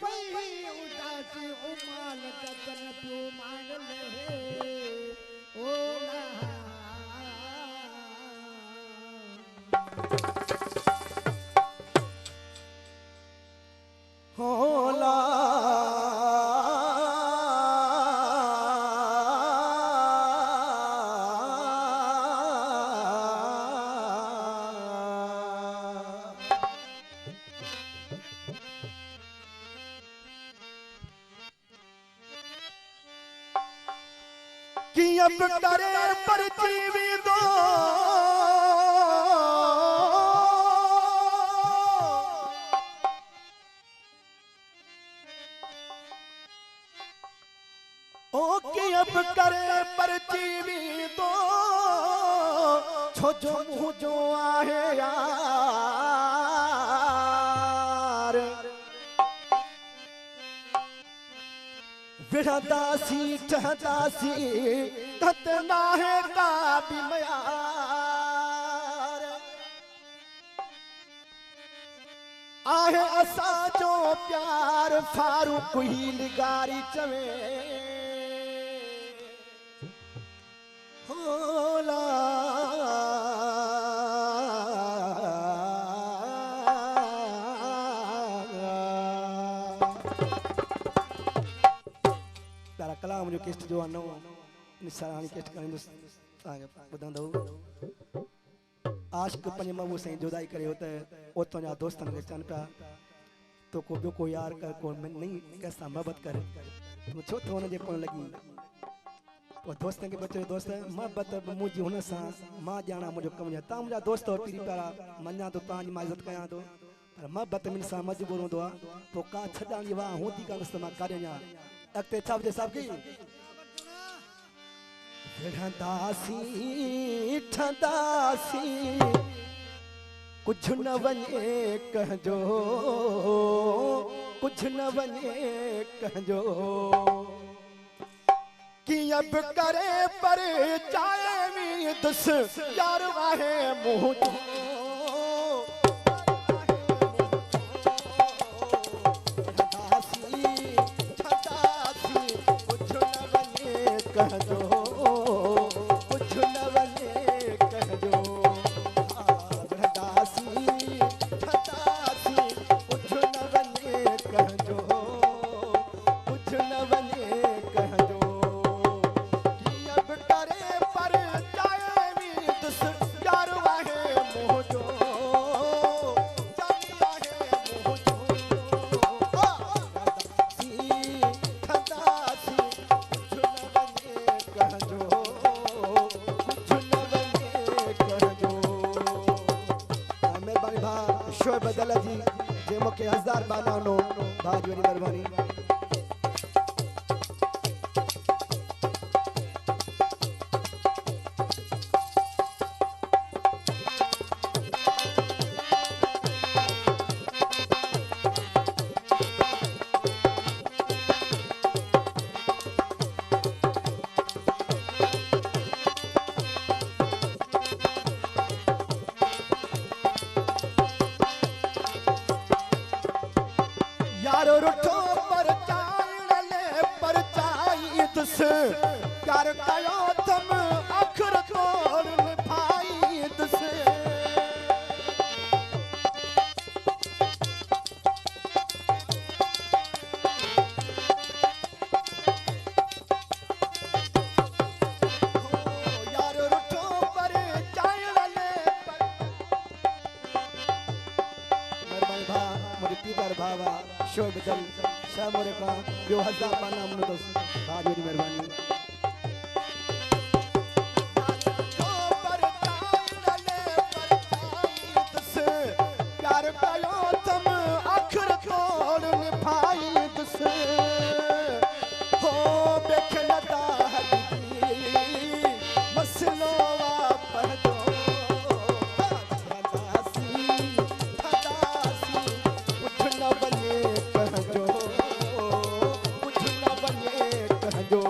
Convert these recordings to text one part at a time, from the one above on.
कई उदासी उमाल जतन पियो मान ले ओला होला कि अब करे पर जीवी दो ओ कि अब करे पर जीवी दो छो जो मुँह जो आहे यार विढ़दासी ठहदासी ततना है का बिमयार आहे असा जो प्यार फारूक ही लिगारी चवे होला तारा कलाम जो किस्त जो आनो निसारानी किस्त करें आगे बदन दो आशिक पंजे मबू सही जुदाई करे होता है ओ तो जा दोस्तन के चन पे तो को भी को यार कर को नहीं कैसा मोहब्बत करे तो छो तो ने कोन लगी ओ दोस्तन के बच्चे दोस्त मोहब्बत मुजी हुन सा मां जाना मुजो कम जा ता मुजा दोस्त और पीरी प्यारा मन्या तो तां जी मां इज्जत कया तो पर मोहब्बत मिन सा मजबूर होंदो आ तो का छडा जी वा होती का इस्तेमा करया अक्ते छाप दे साहब की ठंदासी कुछ न वने कहजो कुछ न वने कहजो कि अब करे पर चाहे भी दस यार वाहे मुँह कहजो कुछ न बने कहजो ठंडासी ठंडासी कुछ न बने कहजो कुछ न बने कहजो कि अब करे पर चाहे भी दुस यार वाहे मुँह जो जानी वाहे मुँह जो ठंडासी शोएब बदला जी जे मोके 1000 बानानो बाज वरी मेहरबानी यारो रुठो पर चाले पर चाई तुस कर कयो तुम अखर तोड़ भाई तुस यारो रुठो पर चाले पर मेहरबानी भा मोरे पीपर भावा शोएब बदल शाह मोरे का 2000 पाना मन दोस्त बाज वरी मेहरबानी प्यार कयो तुम आखिर तोड़ निभाई तुस हो बेख लदा हदी मसलो वापस दो कुछ न बने कहजो कुछ न बने कहजो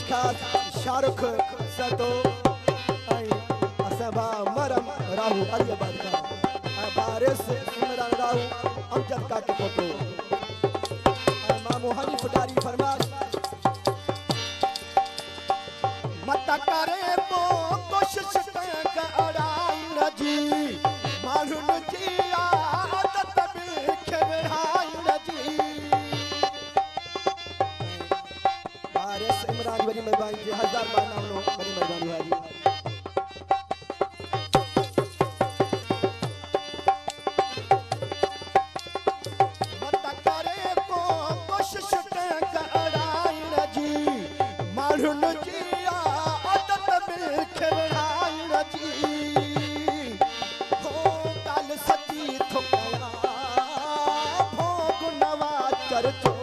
खास शाहरुख सतो असबा मरम राहु अलीबाद का बारिश इमरान राहु अमजद का के फोटो मामू हनी फटारी फरमाश मत करे तो कोशिश का अड़ाई न जी मालूम जी आदत भी खेवराई न जी बारिश इमरान बड़ी मेहरबानी जी 1000 बार नाम लो बड़ी मेहरबानी है जी मत करे तो कोशिश का अड़ाई न जी मालूम जी आदत भी खेवराई न जी हो काल सची थोकया भोग नवा चरचो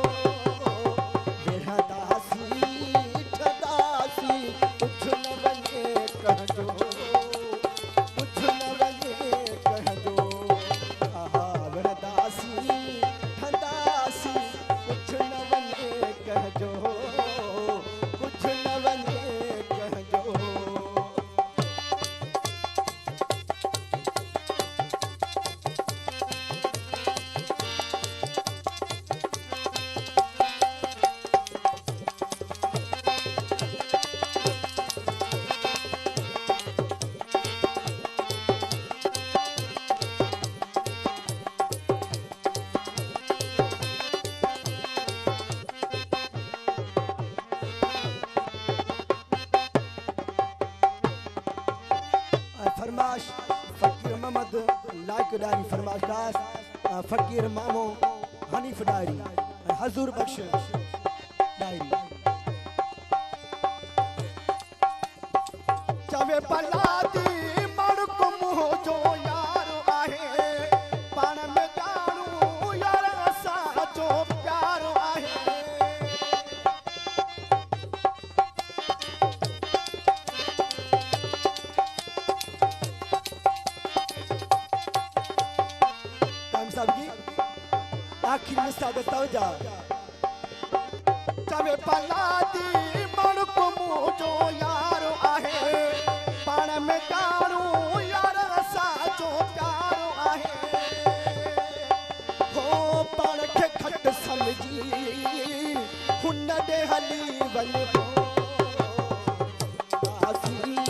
फरमाश फकीर मोहम्मद लाइक डायरी फरमाश खास फकीर मामो हनीफ डायरी हजूर बख्श डायरी चवे पलादी मड़क मुह जो यार आहे पाण में जाणू यार साचो प्यार आहे आखिर में सादत तवजा चवे पलादी मड़क मुह जो यार आहे पाण में जाणू यार साचो प्यार आहे हो पाण खे खट समझी हुन दे हली वञ आसी